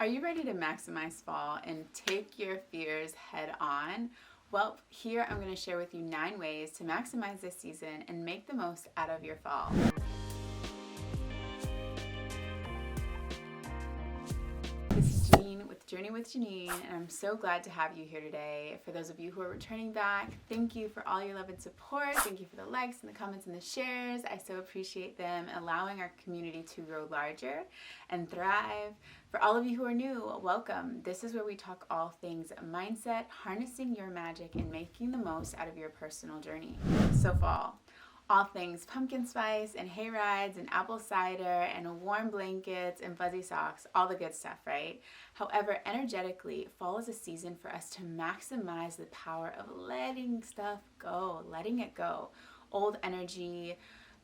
Are you ready to maximize fall and take your fears head on? Well, here I'm going to share with you 9 ways to maximize this season and make the most out of your fall. This is Janine with Journey with Janine, and I'm so glad to have you here today. For those of you who are returning back, thank you for all your love and support. Thank you for the likes and the comments and the shares. I so appreciate them, allowing our community to grow larger and thrive. For all of you who are new, welcome. This is where we talk all things mindset, harnessing your magic, and making the most out of your personal journey. So fall. All things pumpkin spice and hay rides and apple cider and warm blankets and fuzzy socks, all the good stuff, right? However, energetically, fall is a season for us to maximize the power of letting stuff go, letting it go. Old energy,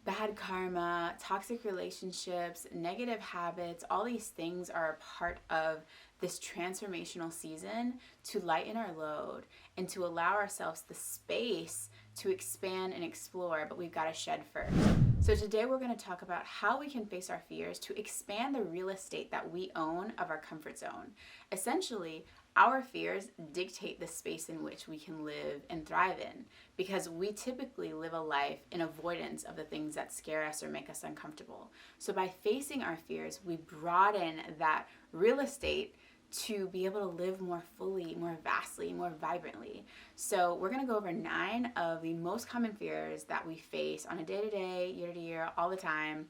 bad karma, toxic relationships, negative habits, all these things are a part of this transformational season to lighten our load and to allow ourselves the space to expand and explore, but we've got to shed first. So today we're going to talk about how we can face our fears to expand the real estate that we own of our comfort zone. Essentially, our fears dictate the space in which we can live and thrive in, because we typically live a life in avoidance of the things that scare us or make us uncomfortable. So by facing our fears, we broaden that real estate to be able to live more fully, more vastly, more vibrantly. So we're going to go over 9 of the most common fears that we face on a day-to-day, year-to-year, all the time,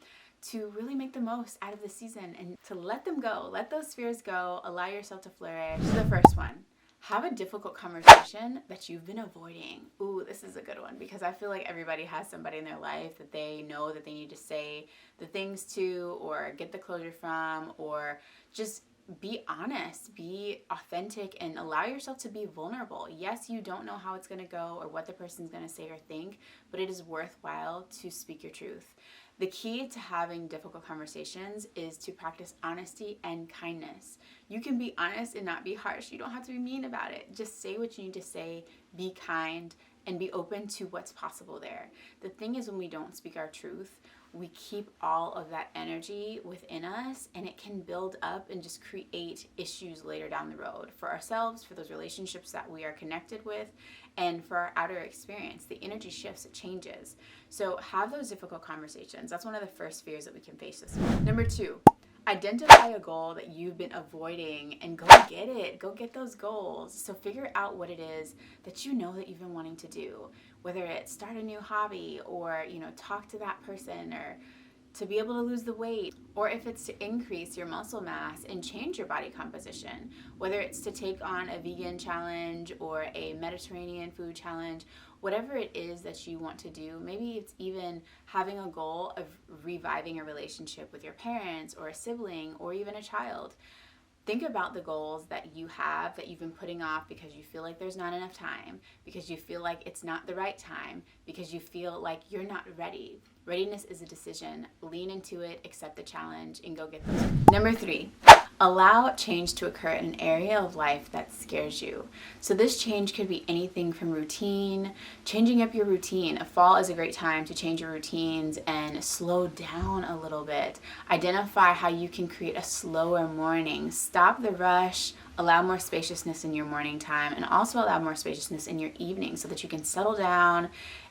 to really make the most out of the season and to let them go. Let those fears go. Allow yourself to flourish. So the first one, have a difficult conversation that you've been avoiding. Ooh, this is a good one, because I feel like everybody has somebody in their life that they know that they need to say the things to or get the closure from, or just be honest, be authentic, and allow yourself to be vulnerable. Yes, you don't know how it's going to go or what the person's going to say or think, but it is worthwhile to speak your truth. The key to having difficult conversations is to practice honesty and kindness. You can be honest and not be harsh. You don't have to be mean about it. Just say what you need to say, be kind, and be open to what's possible there. The thing is, when we don't speak our truth, we keep all of that energy within us, and it can build up and just create issues later down the road for ourselves, for those relationships that we are connected with, and for our outer experience. The energy shifts, it changes. So have those difficult conversations. That's one of the first fears that we can face this fall. Number 2, identify a goal that you've been avoiding and go get it. Go get those goals. So figure out what it is that you know that you've been wanting to do, whether it's start a new hobby or, talk to that person, or to be able to lose the weight, or if it's to increase your muscle mass and change your body composition, whether it's to take on a vegan challenge or a Mediterranean food challenge, whatever it is that you want to do. Maybe it's even having a goal of reviving a relationship with your parents or a sibling or even a child. Think about the goals that you have that you've been putting off because you feel like there's not enough time, because you feel like it's not the right time, because you feel like you're not ready. Readiness is a decision. Lean into it, accept the challenge, and go get those. Number 3, allow change to occur in an area of life that scares you. So this change could be anything from routine, changing up your routine. A fall is a great time to change your routines and slow down a little bit. Identify how you can create a slower morning. Stop the rush. Allow more spaciousness in your morning time, and also allow more spaciousness in your evening so that you can settle down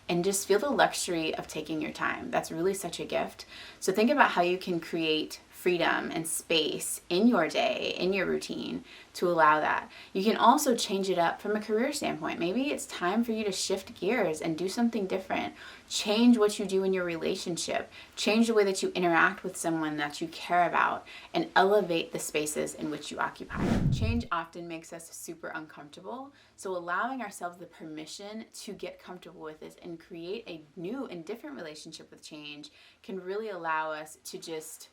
and just feel the luxury of taking your time. That's really such a gift. So think about how you can create freedom and space in your day, in your routine, to allow that. You can also change it up from a career standpoint. Maybe it's time for you to shift gears and do something different. Change what you do in your relationship. Change the way that you interact with someone that you care about, and elevate the spaces in which you occupy. Change often makes us super uncomfortable, so allowing ourselves the permission to get comfortable with this and create a new and different relationship with change can really allow us to just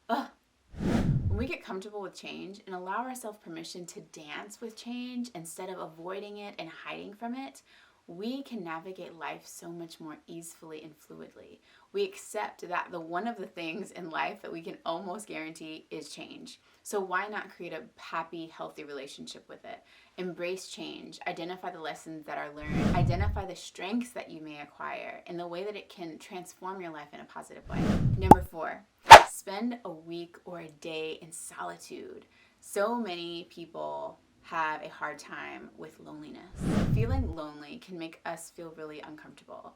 when we get comfortable with change and allow ourselves permission to dance with change instead of avoiding it and hiding from it, we can navigate life so much more easily and fluidly. We accept that one of the things in life that we can almost guarantee is change. So why not create a happy, healthy relationship with it? Embrace change. Identify the lessons that are learned. Identify the strengths that you may acquire and the way that it can transform your life in a positive way. Number 4, spend a week or a day in solitude. So many people have a hard time with loneliness. Feeling lonely can make us feel really uncomfortable.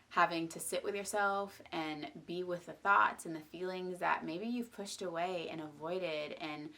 Having to sit with yourself and be with the thoughts and the feelings that maybe you've pushed away and avoided and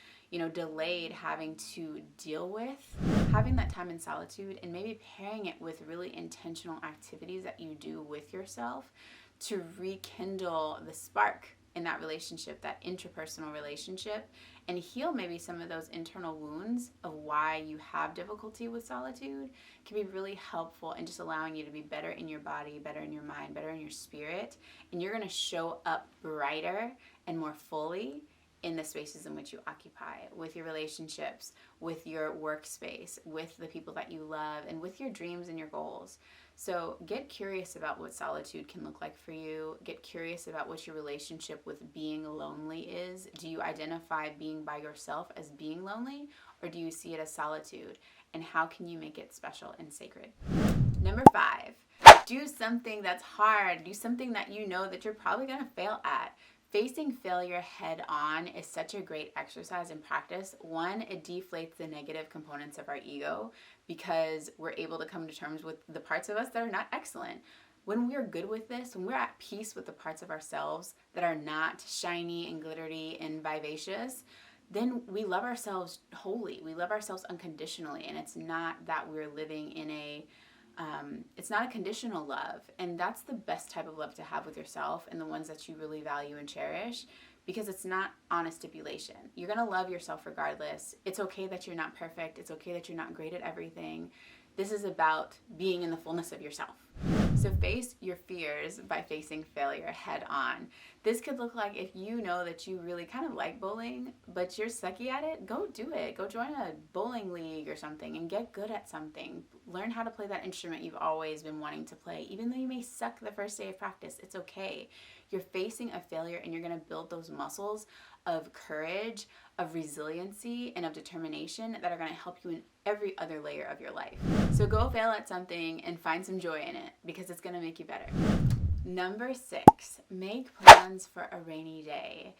delayed having to deal with. Having that time in solitude and maybe pairing it with really intentional activities that you do with yourself to rekindle the spark in that relationship, that interpersonal relationship, and heal maybe some of those internal wounds of why you have difficulty with solitude can be really helpful in just allowing you to be better in your body, better in your mind, better in your spirit, and you're going to show up brighter and more fully in the spaces in which you occupy, with your relationships, with your workspace, with the people that you love, and with your dreams and your goals. So get curious about what solitude can look like for you. Get curious about what your relationship with being lonely is. Do you identify being by yourself as being lonely, or do you see it as solitude? And how can you make it special and sacred? Number 5, do something that's hard. Do something that you know that you're probably going to fail at. Facing failure head on is such a great exercise and practice. One, it deflates the negative components of our ego because we're able to come to terms with the parts of us that are not excellent. When we're good with this, when we're at peace with the parts of ourselves that are not shiny and glittery and vivacious, then we love ourselves wholly. We love ourselves unconditionally, and it's not that we're living in it's not a conditional love, and that's the best type of love to have with yourself and the ones that you really value and cherish, because it's not on a stipulation. You're going to love yourself regardless. It's okay that you're not perfect. It's okay that you're not great at everything. This is about being in the fullness of yourself. So face your fears by facing failure head on. This could look like, if you know that you really kind of like bowling, but you're sucky at it, go do it. Go join a bowling league or something and get good at something. Learn how to play that instrument you've always been wanting to play. Even though you may suck the first day of practice, it's okay. You're facing a failure and you're going to build those muscles of courage, of resiliency, and of determination that are going to help you in every other layer of your life. So go fail at something and find some joy in it, because it's going to make you better. Number 6, make plans for a rainy day.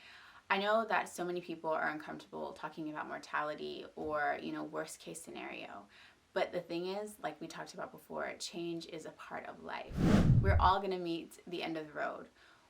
I know that so many people are uncomfortable talking about mortality or, worst case scenario. But the thing is, like we talked about before, change is a part of life. We're all going to meet the end of the road.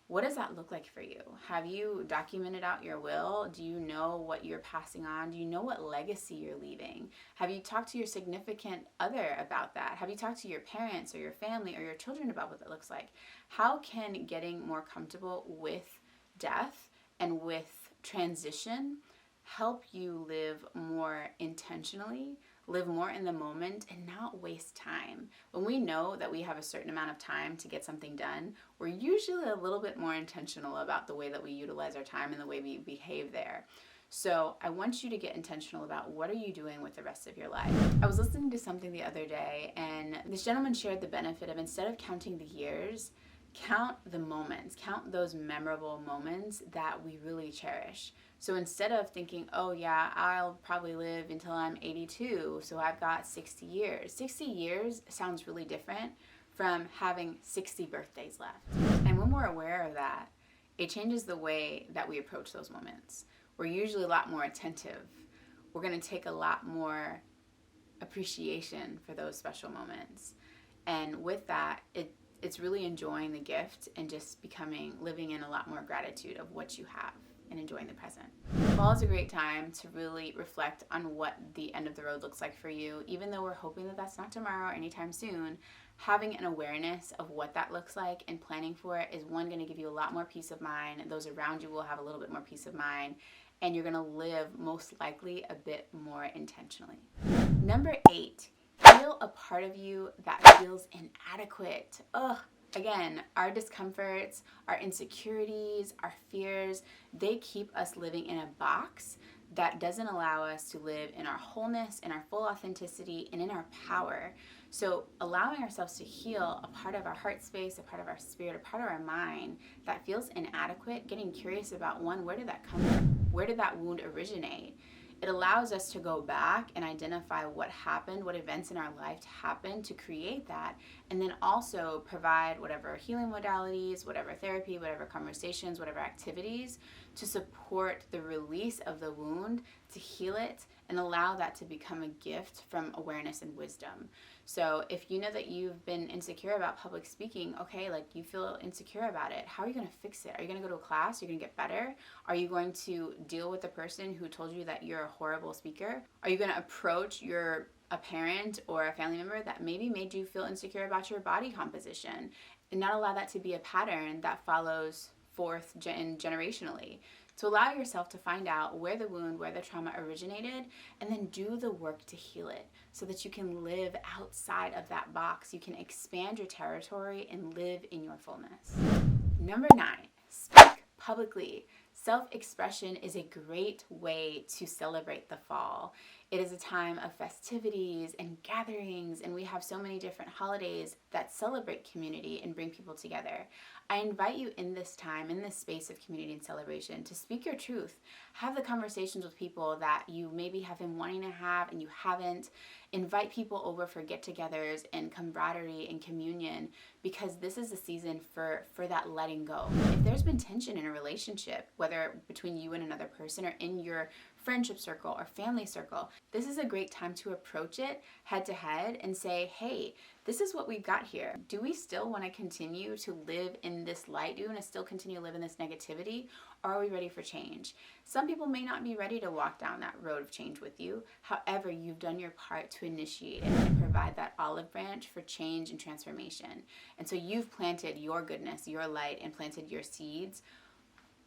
What does that look like for you? Have you documented out your will? Do you know what you're passing on? Do you know what legacy you're leaving? Have you talked to your significant other about that? Have you talked to your parents or your family or your children about what that looks like? How can getting more comfortable with death and with transition help you live more intentionally, live more in the moment, and not waste time? When we know that we have a certain amount of time to get something done, we're usually a little bit more intentional about the way that we utilize our time and the way we behave there. So I want you to get intentional about, what are you doing with the rest of your life? I was listening to something the other day, and this gentleman shared the benefit of, instead of counting the years, count the moments, count those memorable moments that we really cherish. So instead of thinking, oh yeah, I'll probably live until I'm 82, so I've got 60 years. 60 years sounds really different from having 60 birthdays left. And when we're aware of that, it changes the way that we approach those moments. We're usually a lot more attentive. We're going to take a lot more appreciation for those special moments. And with that, it's really enjoying the gift and just living in a lot more gratitude of what you have and enjoying the present. Fall is a great time to really reflect on what the end of the road looks like for you. Even though we're hoping that that's not tomorrow or anytime soon, having an awareness of what that looks like and planning for it is, one, going to give you a lot more peace of mind. Those around you will have a little bit more peace of mind, and you're going to live most likely a bit more intentionally. Number 8, feel a part of you that feels inadequate. Again, our discomforts, our insecurities, our fears, they keep us living in a box that doesn't allow us to live in our wholeness, in our full authenticity, and in our power. So allowing ourselves to heal a part of our heart space, a part of our spirit, a part of our mind that feels inadequate, getting curious about, one, where did that come from? Where did that wound originate? It allows us to go back and identify what happened, what events in our life happened to create that, and then also provide whatever healing modalities, whatever therapy, whatever conversations, whatever activities to support the release of the wound, to heal it, and allow that to become a gift from awareness and wisdom. So if you know that you've been insecure about public speaking, okay, like you feel insecure about it, how are you going to fix it? Are you going to go to a class? Are you going to get better? Are you going to deal with the person who told you that you're a horrible speaker? Are you going to approach a parent or a family member that maybe made you feel insecure about your body composition and not allow that to be a pattern that follows forth generationally? To allow yourself to find out where the wound, where the trauma originated, and then do the work to heal it so that you can live outside of that box. You can expand your territory and live in your fullness. Number 9, speak publicly. Self-expression is a great way to celebrate the fall. It is a time of festivities and gatherings, and we have so many different holidays that celebrate community and bring people together. I invite you in this time, in this space of community and celebration, to speak your truth. Have the conversations with people that you maybe have been wanting to have and you haven't. Invite people over for get-togethers and camaraderie and communion, because this is a season for that letting go. If there's been tension in a relationship, whether between you and another person or in your friendship circle or family circle, this is a great time to approach it head to head and say, hey, this is what we've got here. Do we still want to continue to live in this light? Do we want to still continue to live in this negativity? Or are we ready for change? Some people may not be ready to walk down that road of change with you. However, you've done your part to initiate it and provide that olive branch for change and transformation. And so you've planted your goodness, your light, and planted your seeds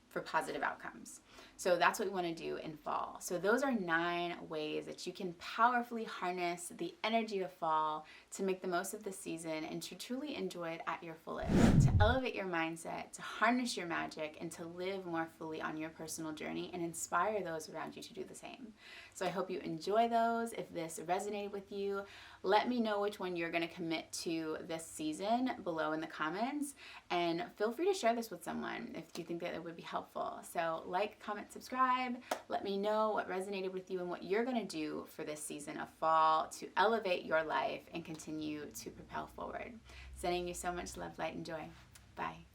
for positive outcomes. So that's what we want to do in fall. So those are 9 ways that you can powerfully harness the energy of fall to make the most of the season and to truly enjoy it at your fullest, to elevate your mindset, to harness your magic, and to live more fully on your personal journey and inspire those around you to do the same. So I hope you enjoy those. If this resonated with you, let me know which one you're going to commit to this season below in the comments, and feel free to share this with someone if you think that it would be helpful. So like, comment, subscribe. Let me know what resonated with you and what you're going to do for this season of fall to elevate your life and continue to propel forward. Sending you so much love, light, and joy. Bye.